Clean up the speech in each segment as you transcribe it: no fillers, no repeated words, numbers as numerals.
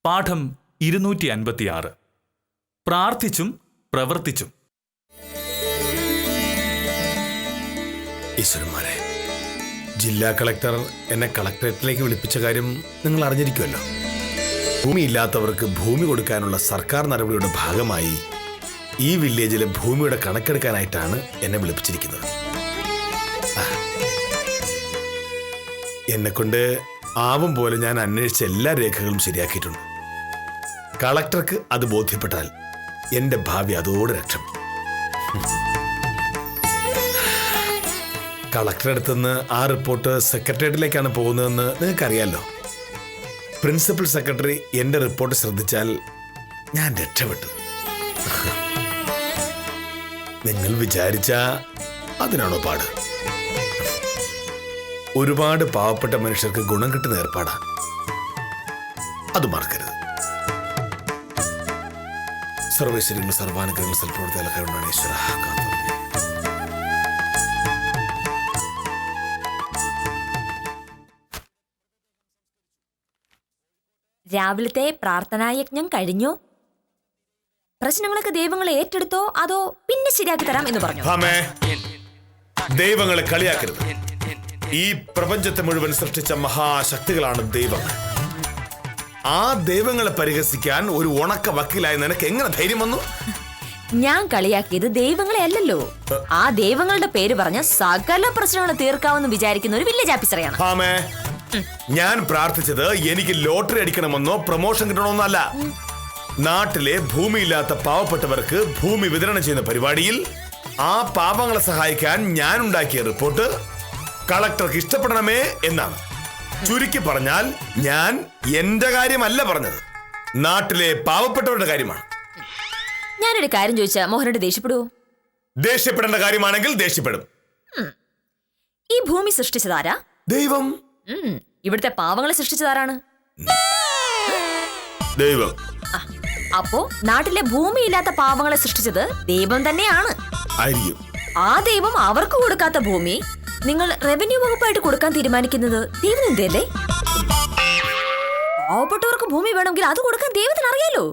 പാഠം 256. പ്രാർത്ഥിച്ചും പ്രവർത്തിച്ചും. ഈശ്വരന്മാരെ, ജില്ലാ കളക്ടർ എന്നെ കളക്ടറേറ്റിലേക്ക് വിളിപ്പിച്ച കാര്യം നിങ്ങൾ അറിഞ്ഞിരിക്കുമല്ലോ. ഭൂമിയില്ലാത്തവർക്ക് ഭൂമി കൊടുക്കാനുള്ള സർക്കാർ നടപടിയുടെ ഭാഗമായി ഈ വില്ലേജിലെ ഭൂമിയുടെ കണക്കെടുക്കാനായിട്ടാണ് എന്നെ വിളിപ്പിച്ചിരിക്കുന്നത്. എന്നെക്കൊണ്ട് ആവും പോലെ ഞാൻ അന്വേഷിച്ച എല്ലാ രേഖകളും ശരിയാക്കിയിട്ടുണ്ട്. കളക്ടർക്ക് അത് ബോധ്യപ്പെട്ടാൽ എന്റെ ഭാവി അതോടെ രക്ഷപ്പെടും. കളക്ടറുടെ അടുത്തുനിന്ന് ആ റിപ്പോർട്ട് സെക്രട്ടേറിയറ്റിലേക്കാണ് പോകുന്നതെന്ന് നിങ്ങൾക്കറിയാലോ. പ്രിൻസിപ്പൽ സെക്രട്ടറി എന്റെ റിപ്പോർട്ട് ശ്രദ്ധിച്ചാൽ ഞാൻ രക്ഷപ്പെട്ടു. നിങ്ങൾ വിചാരിച്ച അതിനാണോ പാട്? ഒരുപാട് പാവപ്പെട്ട മനുഷ്യർക്ക് ഗുണം കിട്ടുന്ന ഏർപ്പാടാ. അത് മറക്കരുത്. സർവേശ്വരങ്ങൾ സർവാനുഗ്രഹങ്ങൾ സൽപ്രവർത്തികളൊക്കെയാണ് ഈശ്വര. രാവിലത്തെ പ്രാർത്ഥനായജ്ഞം കഴിഞ്ഞോ? പ്രശ്നങ്ങളൊക്കെ ദൈവങ്ങളെ ഏറ്റെടുത്തോ അതോ പിന്നെ ശരിയാക്കി തരാം എന്ന് പറഞ്ഞു? ദൈവങ്ങളെ കളിയാക്കരുത്. ഈ പ്രപഞ്ചത്തെ മുഴുവൻ സൃഷ്ടിച്ച മഹാശക്തികളാണ് ദൈവങ്ങൾ. ആ ദൈവങ്ങളെ പരിഹസിക്കാൻ ഒരു ഉണക്ക വക്കീലായി നിനക്ക് എങ്ങനെ ധൈര്യം വന്നു? ഞാൻ കളിയാക്കിയത് ദൈവങ്ങളെ അല്ലല്ലോ, ആ ദൈവങ്ങളുടെ പേര് പറഞ്ഞ സകല പ്രശ്നങ്ങൾ തീർക്കാമെന്ന് വിചാരിക്കുന്ന ഒരു വില്ലേജ് ഓഫീസറെയാണ്. ഞാൻ പ്രാർത്ഥിച്ചത് എനിക്ക് ലോട്ടറി അടിക്കണമെന്നോ പ്രൊമോഷൻ കിട്ടണമെന്നോ അല്ല. നാട്ടിലെ ഭൂമിയില്ലാത്ത പാവപ്പെട്ടവർക്ക് ഭൂമി വിതരണം ചെയ്യുന്ന പരിപാടിയിൽ ആ പാവങ്ങളെ സഹായിക്കാൻ ഞാൻ ഉണ്ടാക്കിയ റിപ്പോർട്ട് കളക്ടർക്ക് ഇഷ്ടപ്പെടണമേ എന്നാണ്. ചുരുക്കി പറഞ്ഞാൽ ഞാൻ എന്റെ കാര്യമല്ല പറഞ്ഞത്, നാട്ടിലെ പാവപ്പെട്ടവരുടെ കാര്യമാണ്. ഞാനൊരു കാര്യം ചോദിച്ചാ മോഹനോട് ദേഷ്യപ്പെടുവോ? ദേഷ്യപ്പെടേണ്ട കാര്യമാണെങ്കിൽ ദേഷ്യപ്പെടും. ഈ ഭൂമി സൃഷ്ടിച്ചതാരാ? ദൈവം. ഇവിടുത്തെ പാവങ്ങളെ സൃഷ്ടിച്ചതാരാണ്? ദൈവം. അപ്പോ നാട്ടിലെ ഭൂമിയില്ലാത്ത പാവങ്ങളെ സൃഷ്ടിച്ചത് ദൈവം തന്നെയാണ്. ആ ദൈവം അവർക്ക് കൊടുക്കാത്ത ഭൂമി നിങ്ങൾ റവന്യൂ വകുപ്പായിട്ട് കൊടുക്കാൻ തീരുമാനിക്കുന്നത് ദൈവം എന്തല്ലേ? പാവപ്പെട്ടവർക്ക് ഭൂമി വേണമെങ്കിൽ അത് കൊടുക്കാൻ ദൈവത്തിന് അറിയാലോ,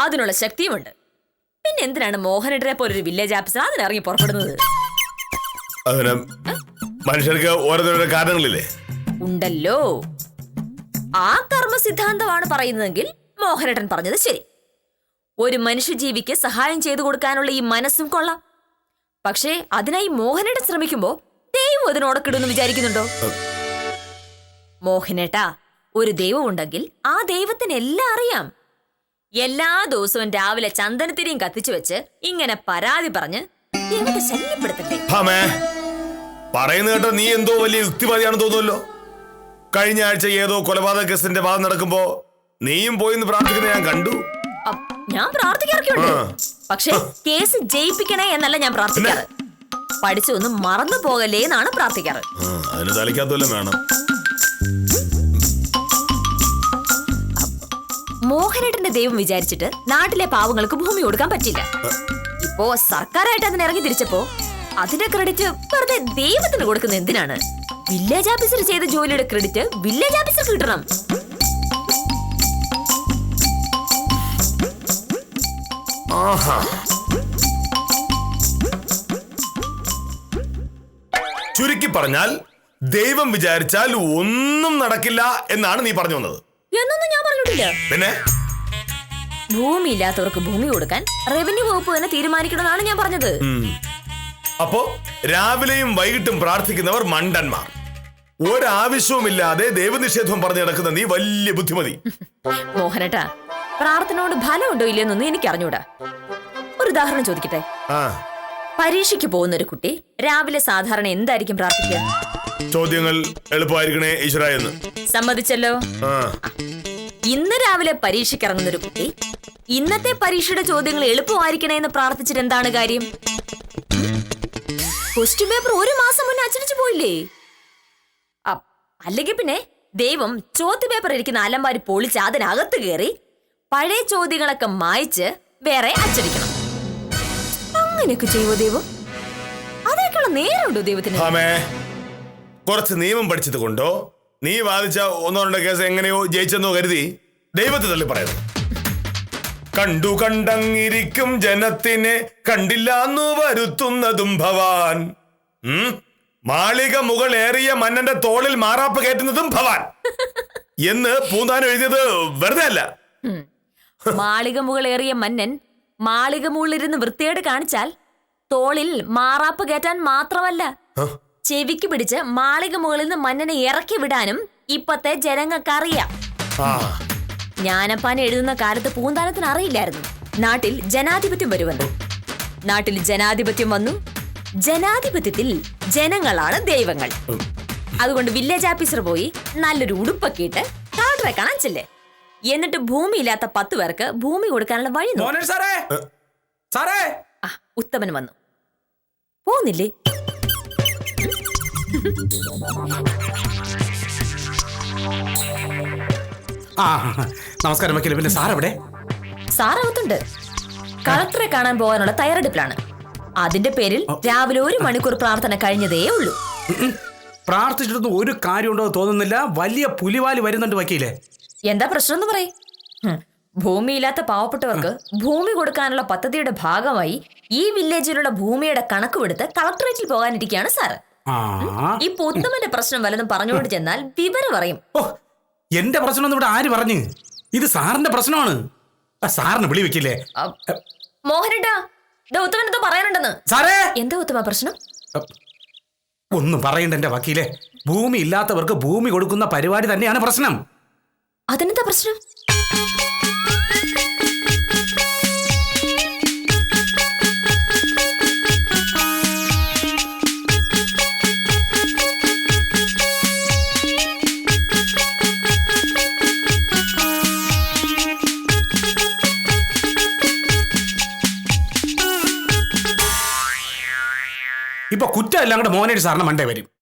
അതിനുള്ള ശക്തിയുമുണ്ട്. പിന്നെ എന്തിനാണ് മോഹനേട്ടനെ പോലൊരു വില്ലേജ് ഓഫീസർ അതിനിറങ്ങി പുറപ്പെടുന്നത്? മനുഷ്യർക്ക് ഓരോരോ കാരണങ്ങളില്ലേ? ഉണ്ടല്ലോ. ആ കർമ്മ സിദ്ധാന്തമാണ് പറയുന്നതെങ്കിൽ മോഹനേട്ടൻ പറഞ്ഞത് ശരി. ഒരു മനുഷ്യജീവിക്ക് സഹായം ചെയ്തു കൊടുക്കാനുള്ള ഈ മനസ്സും കൊള്ളാം. പക്ഷേ അതിനായി മോഹനേട്ടൻ ശ്രമിക്കുമ്പോ ദൈവം അതിനോടൊക്കിടുന്നു വിചാരിക്കുന്നുണ്ടോ? മോഹനേട്ടാ, ഒരു ദൈവം ഉണ്ടെങ്കിൽ ആ ദൈവത്തിന് എല്ലാം അറിയാം. എല്ലാ ദിവസവും രാവിലെ ചന്ദനത്തിരിയും കത്തിച്ചു വെച്ച് ഇങ്ങനെ പരാതി പറഞ്ഞ് ദൈവത്തെ ശല്യപ്പെടുത്തട്ടെ. പറയുന്ന കേട്ടോ നീ എന്തോ വലിയ യുക്തിവാദിയാണെന്ന് തോന്നുമല്ലോ. കഴിഞ്ഞ ആഴ്ച ഏതോ കൊലപാതക കേസിന്റെ വാദം നടക്കുമ്പോ നീയും പോയിന്ന് പ്രാർത്ഥിക്കുന്നത് ഞാൻ കണ്ടു. ഞാൻ പ്രാർത്ഥിക്കാറൊക്കെയുണ്ട്, പക്ഷെ കേസ് ജയിപ്പിക്കണേ എന്നല്ല ഞാൻ പ്രാർത്ഥിക്കാറ്. പഠിച്ചൊന്നും മറന്നു പോകല്ലേ എന്നാണ് പ്രാർത്ഥിക്കാറ്. അതിന് തലയ്ക്കകത്തോലും വേണം. മോഹനേട്ടന്റെ ദൈവം വിചാരിച്ചിട്ട് നാട്ടിലെ പാവങ്ങൾക്ക് ഭൂമി കൊടുക്കാൻ പറ്റില്ല. ഇപ്പോ സർക്കാരായിട്ട് അതിന് ഇറങ്ങി തിരിച്ചപ്പോ അതിന്റെ ക്രെഡിറ്റ് വെറുതെ ദൈവത്തിന് കൊടുക്കുന്ന എന്തിനാണ്? വില്ലേജ് ഓഫീസർ ചെയ്ത ജോലിയുടെ ക്രെഡിറ്റ് വില്ലേജ് ഓഫീസർക്ക് കിട്ടണം. ചുരുക്കി പറഞ്ഞാൽ ദൈവം വിചാരിച്ചാൽ ഒന്നും നടക്കില്ല എന്നാണ് നീ പറഞ്ഞു വന്നത്. എന്നൊന്നും ഞാൻ പറഞ്ഞിട്ടില്ല. പിന്നെ ഭൂമി ഇല്ലാത്തവർക്ക് ഭൂമി കൊടുക്കാൻ റവന്യൂ വകുപ്പ് തന്നെ തീരുമാനിക്കണമെന്നാണ് ഞാൻ പറഞ്ഞത്. അപ്പോ രാവിലെയും വൈകിട്ടും പ്രാർത്ഥിക്കുന്നവർ മണ്ടന്മാർ. ഒരാവശ്യവുമില്ലാതെ ദൈവനിഷേധം പറഞ്ഞു നടക്കുന്ന നീ വലിയ ബുദ്ധിമതി. മോഹനേട്ടാ, പ്രാർത്ഥനയോട് ഫലമുണ്ടോ ഇല്ലെന്നൊന്നും എനിക്ക് അറിഞ്ഞൂടാ. ഒരു ഉദാഹരണം ചോദിക്കട്ടെ. പരീക്ഷയ്ക്ക് പോകുന്ന ഒരു കുട്ടി രാവിലെ സാധാരണ എന്തായിരിക്കും പ്രാർത്ഥിക്കുക? ചോദ്യങ്ങൾ എളുപ്പമായിരിക്കണേ ഈശ്വരാ എന്ന്. സമ്മതിച്ചല്ലോ. ഇന്ന് രാവിലെ പരീക്ഷയ്ക്ക് ഇറങ്ങുന്ന ഒരു കുട്ടി ഇന്നത്തെ പരീക്ഷയുടെ ചോദ്യങ്ങൾ എളുപ്പമായിരിക്കണേ എന്ന് പ്രാർത്ഥിച്ചിട്ട് എന്താണ് കാര്യം? ക്വസ്റ്റ്യൻ പേപ്പർ ഒരു മാസം മുന്നേ അച്ചടിച്ചു പോയില്ലേ? അല്ലെങ്കിൽ പിന്നെ ദൈവം ചോദ്യ പേപ്പർ ഇരിക്കുന്ന അലമാരി പൊളിച്ച് അതിനകത്ത് കയറി പഴയ ചോദ്യങ്ങളൊക്കെ മായ്ച്ച് വേറെ അച്ചടിക്കണം. അങ്ങനെയൊക്കെ ചെയ്യുമോ ദൈവം? അതൊക്കെയുള്ള നേരമുണ്ടോ ദൈവത്തിന്? കുറച്ച് നിയമം പഠിച്ചത് കൊണ്ടോ നീ വാദിച്ച ഒന്നോ രണ്ടോ കേസ് എങ്ങനെയോ ജയിച്ചെന്നോ കരുതി ദൈവത്തെ തള്ളി പറയുന്നു. കണ്ടു കണ്ടങ്ങിരിക്കും ജനത്തിനെ കണ്ടില്ലാന്നു വരുത്തുന്നതും ഭവാൻ. മാളിക മുകളേറിയ മന്നന്റെ തോളിൽ മാറാപ്പ് കയറ്റുന്നതും ഭവാൻ എന്ന് പൂന്താനം എഴുതിയത് വെറുതെ അല്ല. മാളിക മുകളേറിയ മന്നൻ മാളിക മുകളിലിരുന്ന് വൃത്തിയേട് കാണിച്ചാൽ തോളിൽ മാറാപ്പ് കയറ്റാൻ മാത്രമല്ല, ചെവിക്ക് പിടിച്ച് മാളിക മുകളിൽ നിന്ന് മന്നനെ ഇറക്കി വിടാനും ഇപ്പത്തെ ജനങ്ങൾക്കറിയാം. ജ്ഞാനപ്പാൻ എഴുതുന്ന കാലത്ത് പൂന്താനത്തിന് അറിയില്ലായിരുന്നു നാട്ടിൽ ജനാധിപത്യം വരുമെന്ന്. നാട്ടിൽ ജനാധിപത്യം വന്നു. ജനാധിപത്യത്തിൽ ജനങ്ങളാണ് ദൈവങ്ങൾ. അതുകൊണ്ട് വില്ലേജ് ഓഫീസർ പോയി നല്ലൊരു ഉടുപ്പൊക്കെ ഇട്ട് കളക്ടറെ കാണാൻ ചെല്ലേ. എന്നിട്ട് ഭൂമിയില്ലാത്ത 10 പേർക്ക് ഭൂമി കൊടുക്കാനുള്ള വഴി ഉത്തമൻ വന്നു. പോന്നില്ലേ? നമസ്കാരം വക്കീൽ. പിന്നെ സാർ എവിടെ? സാറകത്തുണ്ട്. കളക്ടറെ കാണാൻ പോകാനുള്ള തയ്യാറെടുപ്പിലാണ്. അതിന്റെ പേരിൽ രാവിലെ 1 മണിക്കൂർ പ്രാർത്ഥന കഴിഞ്ഞതേ ഉള്ളൂ. പ്രാർത്ഥിച്ചിട്ടൊന്നും ഒരു കാര്യമുണ്ടോ തോന്നുന്നില്ല. വലിയ പുലിവാലി വരുന്നുണ്ട് വക്കീലെ. എന്താ പ്രശ്നം എന്ന് പറയും. ഭൂമിയില്ലാത്ത പാവപ്പെട്ടവർക്ക് ഭൂമി കൊടുക്കാനുള്ള പദ്ധതിയുടെ ഭാഗമായി ഈ വില്ലേജിലുള്ള ഭൂമിയുടെ കണക്ക് കൊടുത്ത് കളക്ടറേറ്റിൽ പോകാനിരിക്കുകയാണ് സാറ്. ഇപ്പൊ ഉത്തമന്റെ പ്രശ്നം വല്ലതും പറഞ്ഞുകൊണ്ട് ചെന്നാൽ വിവരം പറയും. ഓ, എന്റെ പ്രശ്നമൊന്നും ഇവിടെ ആര് പറഞ്ഞു? ഇത് സാറിന്റെ പ്രശ്നമാണ്. സാറിന് വിളി വെക്കില്ലേ? മോഹനേട്ടാ, ഉത്തമൻ എന്തോ പറയാനുണ്ടെന്ന്. സാറേ, എന്താ ഉത്തമ പ്രശ്നം? ഒന്നും പറയണ്ട എന്റെ വക്കീലെ. ഭൂമി ഇല്ലാത്തവർക്ക് ഭൂമി കൊടുക്കുന്ന പരിപാടി തന്നെയാണ് പ്രശ്നം. അതിനെന്താ പ്രശ്നം? ഇപ്പൊ കുറ്റം എല്ലാം കൂടെ മോനേരി സാറിന് മണ്ടേ വരും.